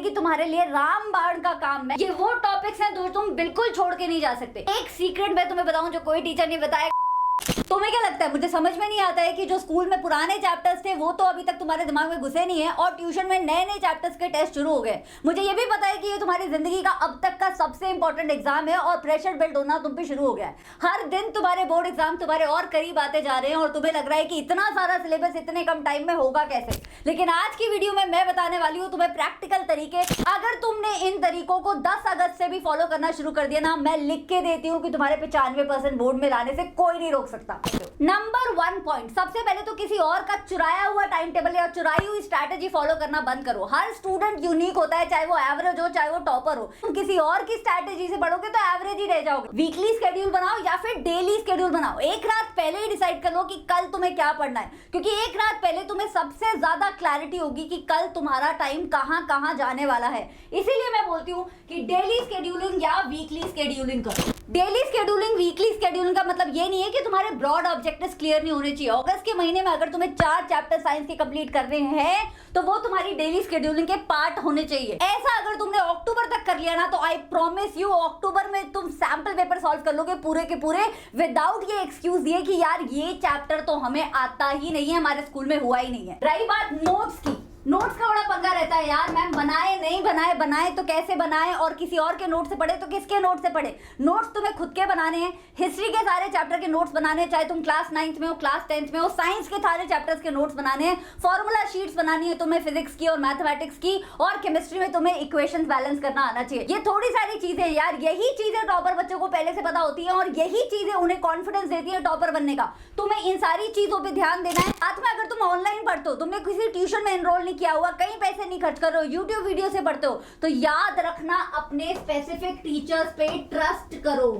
कि तुम्हारे लिए रामबाण का काम है। ये वो टॉपिक्स हैं जो तुम बिल्कुल छोड़ के नहीं जा सकते। एक सीक्रेट मैं तुम्हें बताऊं जो कोई टीचर नहीं बताएगा। तुम्हें क्या लगता है, मुझे समझ में नहीं आता है कि जो स्कूल में पुराने चैप्टर्स थे वो तो अभी तक तुम्हारे दिमाग में घुसे नहीं है और ट्यूशन में नए नए चैप्टर्स के टेस्ट शुरू हो गए। मुझे ये भी पता है कि ये तुम्हारी जिंदगी का अब तक का सबसे इंपॉर्टेंट एग्जाम है और प्रेशर बिल्ड होना तुम पे शुरू हो गया है। हर दिन तुम्हारे बोर्ड एग्जाम तुम्हारे और करीब आते जा रहे हैं और तुम्हें लग रहा है कि इतना सारा सिलेबस इतने कम टाइम में होगा कैसे। लेकिन आज की वीडियो में मैं बताने वाली हूँ तुम्हें प्रैक्टिकल तरीके। अगर तुमने इन तरीकों को 10 अगस्त से भी फॉलो करना शुरू कर दिया ना, मैं लिख के देती हूँ कि तुम्हारे 95% बोर्ड में लाने से कोई नहीं रोक सकता। नंबर 1 पॉइंट, सबसे पहले तो किसी और का चुराया हुआ टाइम टेबल या चुराई हुई स्ट्रैटेजी फॉलो करना बंद करो। हर स्टूडेंट यूनिक होता है, चाहे वो एवरेज हो चाहे वो टॉपर हो। तुम किसी और की स्ट्रैटेजी से पढ़ोगे तो एवरेज ही रह जाओगे। वीकली स्केड्यूल बनाओ या फिर डेली स्केड्यूल बनाओ। एक रात पहले ही डिसाइड कर लो कि कल तुम्हें क्या पढ़ना है, क्योंकि एक रात पहले तुम्हें सबसे ज्यादा क्लैरिटी होगी कि कल तुम्हारा टाइम कहां कहां जाने वाला है। इसीलिए मैं बोलती हूँ कि डेली स्केड्यूलिंग या वीकली स्केड्यूलिंग करो। डेली स्केड्यूलिंग वीकली स्केड्यूलिंग का मतलब ये नहीं है कि तुम्हारे ब्रॉड ऑब्जेक्टिव्स क्लियर नहीं होने चाहिए। अगस्त के महीने में अगर तुम्हें 4 चैप्टर साइंस के कंप्लीट करने हैं तो वो तुम्हारी डेली स्केड्यूलिंग के पार्ट होने चाहिए। ऐसा अगर तुमने अक्टूबर तक कर लिया ना तो आई प्रॉमिस यू अक्टूबर में तुम सैंपल पेपर सॉल्व कर लोगे पूरे के पूरे विदाउट ये एक्सक्यूज दिए कि यार ये चैप्टर तो हमें आता ही नहीं है, हमारे स्कूल में हुआ ही नहीं है। रही बात नोट्स की, नोट्स का बड़ा पंगा रहता है यार। मैम बनाए नहीं बनाए, बनाए तो कैसे बनाए और किसी और के नोट से पढ़े तो किसके नोट से पढ़े। नोट्स तुम्हें खुद के बनाने हैं। हिस्ट्री के सारे चैप्टर के नोट्स बनाने हैं, चाहे तुम क्लास 9th में हो क्लास 10th में हो। साइंस के सारे चैप्टर्स के नोट्स बनाने हैं। फॉर्मूला शीट्स बनानी है तुम्हें फिजिक्स की और मैथमेटिक्स की, और केमिस्ट्री में तुम्हें इक्वेशंस बैलेंस करना आना चाहिए। ये थोड़ी सारी चीजें यार, यही चीजें टॉपर बच्चों को पहले से पता होती है और यही चीजें उन्हें कॉन्फिडेंस देती है टॉपर बनने का। तुम्हें इन सारी चीजों पर ध्यान देना है। साथ में अगर तुम ऑनलाइन पढ़ते हो, तुमने किसी ट्यूशन में एनरोल नहीं किया हुआ, कहीं पैसे नहीं खर्च कर रहे हो, यूट्यूब वीडियो से पढ़ते हो, तो याद रखना अपने स्पेसिफिक टीचर्स पे ट्रस्ट करो।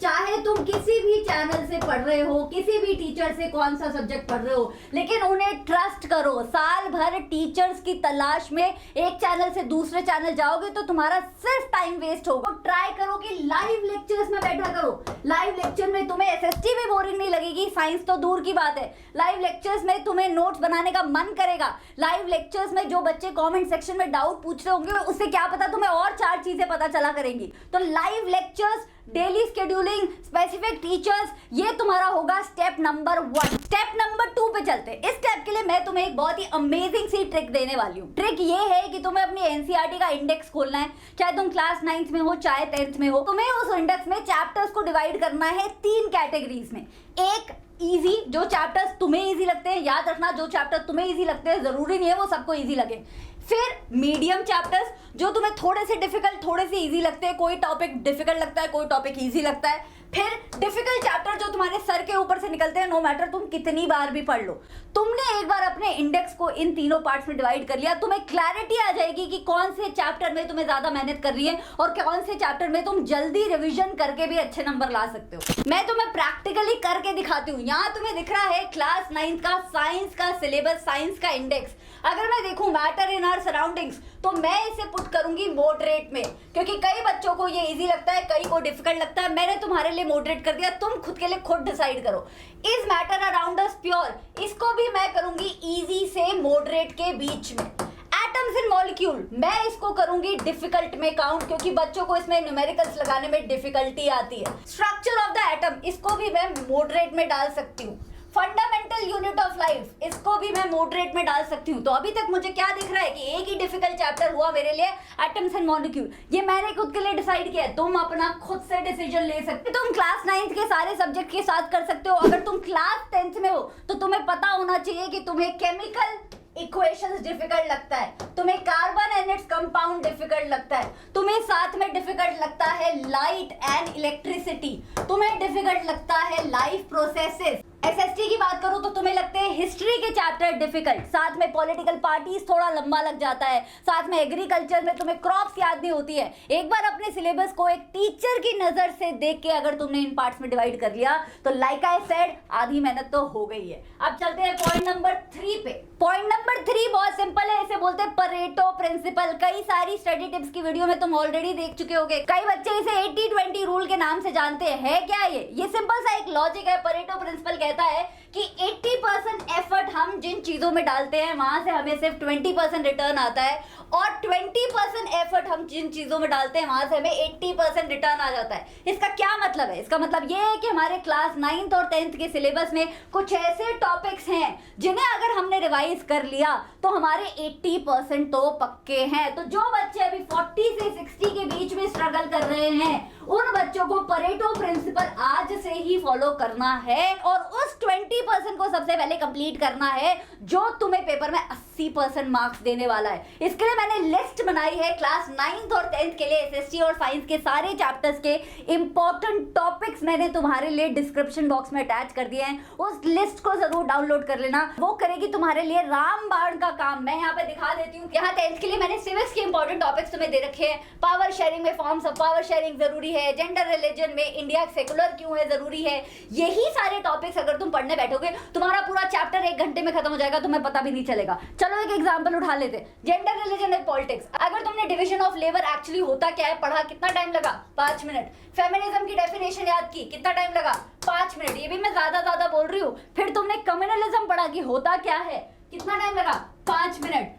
चाहे तुम किसी भी चैनल से पढ़ रहे हो, किसी भी टीचर से कौन सा सब्जेक्ट पढ़ रहे हो, लेकिन उन्हें ट्रस्ट करो। साल भर टीचर्स की तलाश में एक चैनल से दूसरे चैनल जाओगे तो तुम्हारा सिर्फ टाइम वेस्ट होगा। तो ट्राई करो कि लाइव लेक्चर्स में बैठा करो। लाइव लेक्चर में तुम्हें एसएसटी भी बोरिंग नहीं लगेगी, साइंस तो दूर की बात है। लाइव लेक्चर्स में तुम्हें नोट्स बनाने का मन करेगा। लाइव लेक्चर्स में जो बच्चे कमेंट सेक्शन में डाउट पूछ रहे होंगे उससे क्या पता तुम्हें और 4 चीजें पता चला करेंगी। तो live lectures, daily scheduling, specific teachers, ये तुम्हारा होगा स्टेप नंबर 1। स्टेप नंबर 2 पे चलते हैं। इस स्टेप के लिए मैं तुम्हें एक बहुत ही अमेजिंग सी ट्रिक देने वाली हूँ। ट्रिक ये है कि तुम्हें अपनी एनसीईआरटी का इंडेक्स खोलना है, चाहे तुम क्लास 9th में हो चाहे 10th में हो। तुम्हें उस इंडेक्स में चैप्टर्स को डिवाइड करना है 3 कैटेगरीज में। एक इजी, जो चैप्टर्स तुम्हें इजी लगते हैं, याद रखना जो चैप्टर तुम्हें इजी लगते हैं जरूरी नहीं है वो सबको इजी लगे। फिर मीडियम चैप्टर्स जो तुम्हें थोड़े से डिफिकल्ट थोड़े से इजी लगते हैं, कोई टॉपिक डिफिकल्ट लगता है कोई टॉपिक इजी लगता है। फिर डिफिकल्ट चैप्टर जो तुम्हारे सर के ऊपर से निकलते हैं, नो मैटर तुम कितनी बार भी पढ़ लो। तुमने एक बार अपने इंडेक्स को इन तीनों पार्ट्स में डिवाइड कर लिया, तुम्हें क्लैरिटी आ जाएगी कि कौन से चैप्टर में तुम्हें ज्यादा मेहनत कर रही है और कौन से चैप्टर में तुम जल्दी रिवीजन करके भी अच्छे नंबर ला सकते हो। मैं तुम्हें प्रैक्टिकली करके दिखाती हूँ। यहाँ तुम्हें दिख रहा है क्लास 9th का साइंस का सिलेबस, साइंस का इंडेक्स। अगर मैं देखूं मैटर इन आवर सराउंडिंग्स तो मैं इसे पुट करूंगी मॉडरेट में, क्योंकि कई बच्चों को ये इजी लगता है, कई को डिफिकल्ट लगता है। मैंने तुम्हारे लिए मॉडरेट कर दिया, तुम खुद के लिए खुद डिसाइड करो। इस मैटर अराउंड अस प्योर, इसको भी मैं करूंगी इजी से मॉडरेट के बीच में। एटम्स इन मॉलिक्यूल मैं इसको करूंगी डिफिकल्ट में काउंट, क्योंकि बच्चों को इसमें न्यूमेरिकल्स लगाने में डिफिकल्टी आती है। स्ट्रक्चर ऑफ द एटम इसको भी मैं मॉडरेट में डाल सकती हूँ। फंडामेंटल यूनिट ऑफ लाइफ इसको भी मैं मॉडरेट में डाल सकती हूँ। तो अभी तक मुझे क्या दिख रहा है कि एक ही डिफिकल्ट चैप्टर हुआ मेरे लिए, एटम्स एंड मॉलिक्यूल। ये मैंने खुद के लिए डिसाइड किया है, तुम अपना खुद से डिसीजन ले सकते हो। तुम क्लास 9th के सारे सब्जेक्ट के साथ कर सकते हो। अगर तुम क्लास 10th में हो तो तुम्हें पता होना चाहिए कि तुम्हें केमिकल इक्वेशंस डिफिकल्ट लगता है, तुम्हें carbon and its compound difficult लगता है, तुम्हें साथ में डिफिकल्ट लगता है लाइट एंड इलेक्ट्रिसिटी, तुम्हें डिफिकल्ट लगता है लाइफ प्रोसेसेस। एसएसटी की बात करूं तो तुम्हें लगते हैं हिस्ट्री के चैप्टर डिफिकल्ट, साथ में पॉलिटिकल पार्टीज थोड़ा लंबा लग जाता है, साथ में एग्रीकल्चर में तुम्हें क्रॉप्स याद नहीं होती है। एक बार अपने सिलेबस को एक टीचर की नजर से देख के अगर तुमने इन पार्ट्स में डिवाइड कर लिया तो लाइक आई सेड आधी मेहनत तो हो गई है। अब चलते हैं पॉइंट नंबर 3 पे। पॉइंट नंबर 3 बहुत सिंपल है, इसे बोलते हैं परेटो प्रिंसिपल। कई सारी स्टडी टिप्स की वीडियो में तुम ऑलरेडी देख चुके होगे। कई बच्चे इसे 80-20 रूल के नाम से जानते हैं। क्या ये सिंपल सा एक लॉजिक है। परेटो प्रिंसिपल कहता है कि 80% एफर्ट हम जिन चीजों में डालते हैं वहां से हमें सिर्फ 20% रिटर्न आता है, और 20% हम जिन चीजों में डालते हैं वहां से हमें 80% रिटर्न आ जाता है। इसका क्या मतलब है? इसका मतलब ये है कि हमारे क्लास 9th और 10th के सिलेबस में कुछ ऐसे टॉपिक्स हैं जिन्हें अगर हमने रिवाइज कर लिया तो हमारे 80% तो पक्के हैं। तो जो बच्चे अभी 40 से 60 के बीच में स्ट्रगल कर रहे हैं उन बच्चों को परेटो प्रिंसिपल आज से ही फॉलो करना है और उस 20% को सबसे पहले कंप्लीट करना है जो तुम्हें पेपर में 80% मार्क्स देने वाला है। इसके लिए मैंने लिस्ट बनाई है क्लास 9th और 10th के लिए एसएसटी और साइंस के सारे चैप्टर्स के इंपॉर्टेंट टॉपिक्स मैंने तुम्हारे लिए डिस्क्रिप्शन बॉक्स में अटैच कर दिए हैं। उस लिस्ट को जरूर डाउनलोड कर लेना, वो करेगी तुम्हारे लिए रामबाण का काम। मैं यहाँ पे दिखा देती हूँ। यहाँ 10th के लिए मैंने सिविक्स के इंपॉर्टेंट टॉपिक्स तुम्हें दे रखे हैं। पावर शेयरिंग में फॉर्म्स ऑफ पावर शेयरिंग जरूरी है, जेंडर रिलीजन में इंडिया सेकुलर क्यों है जरूरी है। यही सारे टॉपिक्स अगर तुम पढ़ने बैठोगे तुम्हारा पूरा चैप्टर 1 घंटे में खत्म हो जाएगा, तुम्हें पता भी नहीं चलेगा। चलो एक एग्जांपल उठा लेते, जेंडर रिलीजन एंड पॉलिटिक्स। अगर तुमने डिवीजन ऑफ लेबर एक्चुअली होता क्या है पढ़ा, कितना टाइम लगा? 5 मिनट। फेमिनिज्म की डेफिनेशन याद की, कितना टाइम लगा? 5 मिनट। ये भी मैं ज्यादा बोल रही हूँ। फिर तुमने कम्युनलिज्म पढ़ा कि होता क्या है, कितना टाइम लगा? 5 मिनट।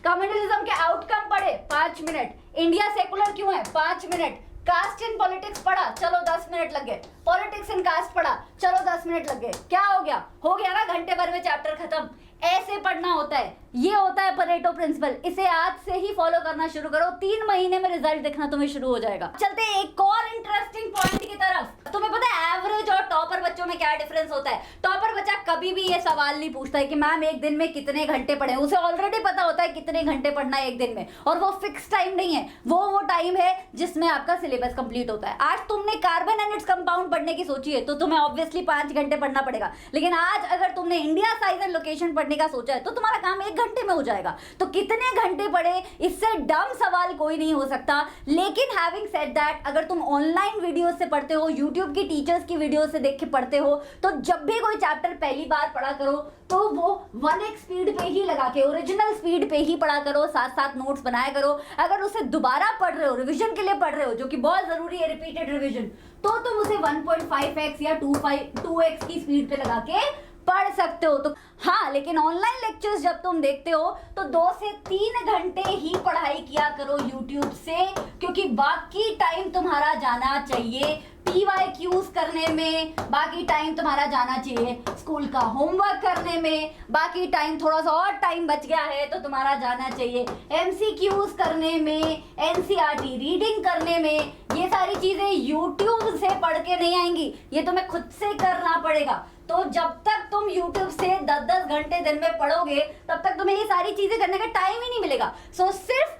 कम्युनलिज्म के आउटकम पढ़े, 5 मिनट। इंडिया सेकुलर क्यों है, 5 मिनट। कास्ट इन पॉलिटिक्स पढ़ा, चलो 10 मिनट लग गए। पॉलिटिक्स इन कास्ट पढ़ा, चलो 10 मिनट लग गए। क्या हो गया? हो गया ना, घंटे भर में चैप्टर खत्म। ऐसे पढ़ना होता है, ये होता है परेटो प्रिंसिपल। इसे आज से ही फॉलो करना शुरू करो, 3 महीने में रिजल्ट दिखना तुम्हें शुरू हो जाएगा। चलते एक और इंटरेस्टिंग पॉइंट की तरफ। तुम्हें पता है एवरेज और टॉपर बच्चों में क्या डिफरेंस होता है? टॉपर बच्चा कभी भी ये सवाल नहीं पूछता है कि मैम एक दिन में कितने घंटे पढ़े। उसे ऑलरेडी पता होता है कितने घंटे पढ़ना है एक दिन में, और वो फिक्स टाइम नहीं है, वो टाइम है जिसमें आपका सिलेबस कंप्लीट होता है। आज तुमने कार्बन एंड इट्स कंपाउंड पढ़ने की सोची है तो तुम्हें ऑब्वियसली 5 घंटे पढ़ना पड़ेगा, लेकिन आज अगर तुमने इंडिया साइज एंड लोकेशन पढ़ने का सोचा है तो तुम्हारा काम 1 घंटे में हो जाएगा। तो कितने घंटे पढ़े, इससे डम सवाल कोई नहीं हो सकता। लेकिन हैविंग सेड दैट, अगर तुम ऑनलाइन वीडियो से पढ़ते हो, यूट्यूब की टीचर्स की वीडियो से देख के पढ़ते हो, तो जब भी कोई चैप्टर पहली बार पढ़ा करो तो वो 1x स्पीड पे ही लगा के, ओरिजिनल स्पीड पे ही पढ़ा करो, साथ साथ नोट्स बनाया करो। अगर उसे दोबारा पढ़ रहे हो, रिवीजन के लिए पढ़ रहे हो, जो कि बहुत जरूरी है रिपीटेड रिवीजन, तो तुम उसे 1.5x या 2x की स्पीड पे लगा के पढ़ सकते हो। तो हाँ, लेकिन ऑनलाइन लेक्चर्स जब तुम देखते हो तो 2 से 3 घंटे ही पढ़ाई किया करो यूट्यूब से, क्योंकि बाकी टाइम तुम्हारा जाना चाहिए PYQs करने में, बाकी टाइम तुम्हारा जाना चाहिए स्कूल का होमवर्क करने में, बाकी टाइम थोड़ा सा और टाइम बच गया है तो तुम्हारा जाना चाहिए MCQs करने में, NCERT रीडिंग करने में। ये सारी चीजें यूट्यूब से पढ़ के नहीं आएंगी, ये तुम्हें खुद से करना पड़ेगा। तो जब तक तुम YouTube से 10-10 घंटे दिन में पढ़ोगे तब तक तुम्हें ये सारी चीजें करने का टाइम ही नहीं मिलेगा। सो सिर्फ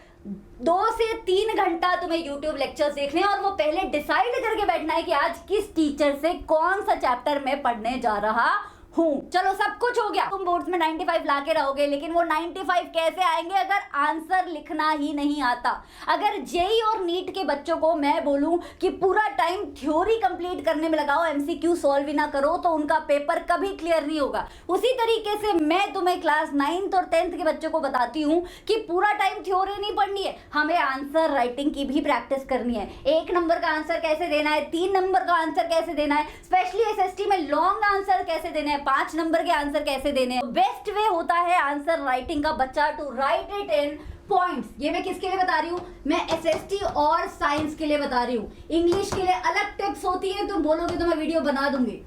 2 से 3 घंटा तुम्हें YouTube लेक्चर्स देखने हैं, और वो पहले डिसाइड करके बैठना है कि आज किस टीचर से कौन सा चैप्टर मैं पढ़ने जा रहा हूँ। चलो सब कुछ हो गया, तुम बोर्ड्स में 95 ला के रहोगे, लेकिन वो 95 कैसे आएंगे अगर आंसर लिखना ही नहीं आता। अगर जेई और नीट के बच्चों को मैं बोलूं कि पूरा टाइम थ्योरी कंप्लीट करने में लगाओ, MCQ सॉल्व ही ना करो, तो उनका पेपर कभी क्लियर नहीं होगा। उसी तरीके से मैं तुम्हें क्लास 9th और 10th के बच्चों को बताती हूँ कि पूरा टाइम थ्योरी नहीं पढ़नी है, हमें आंसर राइटिंग की भी प्रैक्टिस करनी है। 1 नंबर का आंसर कैसे देना है, 3 नंबर का आंसर कैसे देना है, स्पेशली SST में लॉन्ग आंसर कैसे देना है, 5 नंबर के आंसर कैसे देने हैं। बेस्ट वे होता है आंसर राइटिंग का बच्चा to write it in points. ये मैं किसके लिए बता रही हूँ? मैं SST और साइंस के लिए बता रही हूँ। इंग्लिश के लिए अलग टिप्स होती है, तुम बोलोगे तो मैं वीडियो बना दूंगी।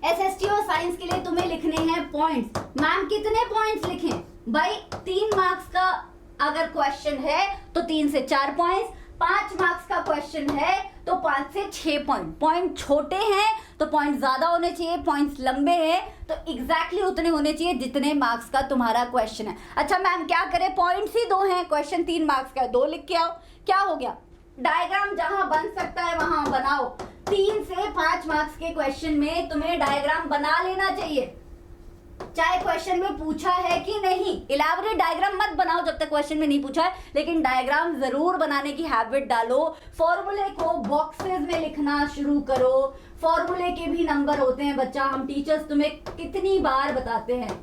SST और साइंस के लिए तुम्हें लिखने हैं पॉइंट्स। मैम कितने पॉइंट्स लिखें? भाई 3 मार्क्स का अगर क्वेश्चन है तो 3 से 4 पॉइंट्स, 5 मार्क्स का क्वेश्चन है तो 5 से 6 पॉइंट। पॉइंट छोटे हैं तो पॉइंट ज्यादा होने चाहिए, पॉइंट्स लंबे हैं तो एग्जैक्टली उतने होने चाहिए जितने मार्क्स का तुम्हारा क्वेश्चन है। अच्छा मैम क्या करें, पॉइंट्स ही 2 हैं, क्वेश्चन 3 मार्क्स का है, 2 लिख के आओ। क्या हो गया? डायग्राम जहां बन सकता है वहां बनाओ। 3 से 5 मार्क्स के क्वेश्चन में तुम्हें डायग्राम बना लेना चाहिए, चाहे क्वेश्चन में पूछा है कि नहीं। इलैबोरेट डायग्राम मत बनाओ जब तक क्वेश्चन में नहीं पूछा है, लेकिन डायग्राम जरूर बनाने की हैबिट डालो। फॉर्मूले को बॉक्सेस में लिखना शुरू करो। फॉर्मूले के भी नंबर होते हैं बच्चा, हम टीचर्स तुम्हें कितनी बार बताते हैं,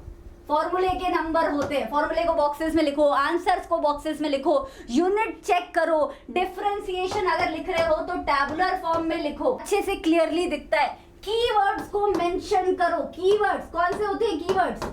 फॉर्मूले के नंबर होते हैं। फॉर्मूले को बॉक्सेस में लिखो, आंसर्स को बॉक्सेस में लिखो, यूनिट चेक करो, डिफरेंशिएशन अगर लिख रहे हो तो टैबुलर फॉर्म में लिखो, अच्छे से क्लियरली दिखता है। कीवर्ड्स को मेंशन करो। कीवर्ड्स कौन से होते हैं? कीवर्ड्स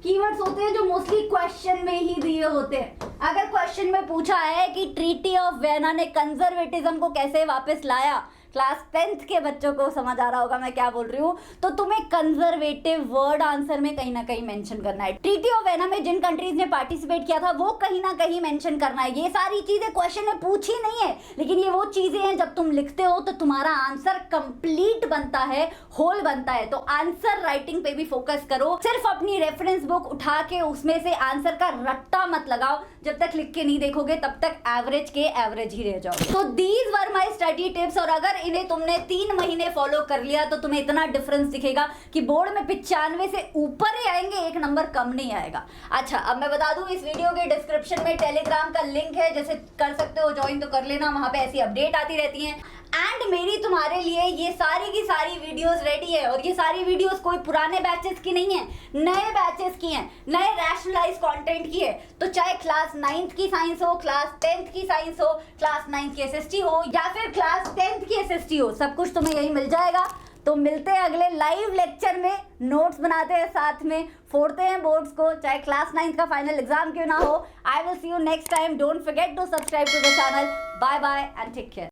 कीवर्ड्स होते हैं जो मोस्टली क्वेश्चन में ही दिए होते हैं। अगर क्वेश्चन में पूछा है कि ट्रीटी ऑफ वेना ने कंजर्वेटिज्म को कैसे वापस लाया, क्लास 10th के बच्चों को समझ आ रहा होगा मैं क्या बोल रही हूँ, तो तुम्हें कंजर्वेटिव वर्ड आंसर में कहीं ना कहीं मेंशन करना है। ट्रीटी ऑफ वेना में जिन कंट्रीज ने पार्टिसिपेट किया था वो कहीं ना कहीं मेंशन करना है। ये सारी चीजें क्वेश्चन में पूछी नहीं है, लेकिन ये वो चीजें हैं जब तुम लिखते हो तो तुम्हारा आंसर कंप्लीट बनता है, होल बनता है। तो आंसर राइटिंग पे भी फोकस करो। सिर्फ अपनी रेफरेंस बुक उठा के उसमें से आंसर का रट्टा मत लगाओ। जब तक लिख के नहीं देखोगे तब तक एवरेज के एवरेज ही रह जाओगे। तो these were my study tips, और अगर इन्हें तुमने 3 महीने फॉलो कर लिया तो तुम्हें इतना डिफरेंस दिखेगा कि बोर्ड में 95 से ऊपर ही आएंगे, 1 नंबर कम नहीं आएगा। अच्छा, अब मैं बता दूं, इस वीडियो के डिस्क्रिप्शन में टेलीग्राम का लिंक है, जैसे कर सकते हो ज्वाइन तो कर लेना, वहां पे ऐसी अपडेट आती रहती हैं। एंड मेरी तुम्हारे लिए ये सारी की सारी वीडियोस रेडी है, और ये सारी वीडियोस कोई पुराने बैचेस की नहीं है, नए बैचेस की हैं, नए रैशनलाइज कंटेंट की है। तो चाहे क्लास 9th की साइंस हो, क्लास 10th की साइंस हो, क्लास 9th की एसएसटी हो, या फिर क्लास 10th की एसएसटी हो, सब कुछ तुम्हें यही मिल जाएगा। तो मिलते हैं अगले लाइव लेक्चर में, नोट्स बनाते हैं साथ में, फोड़ते हैं बोर्ड्स को, चाहे क्लास 9th का फाइनल एग्जाम क्यों ना हो। I will see you next time. Don't forget to subscribe to the channel. Bye bye and take care.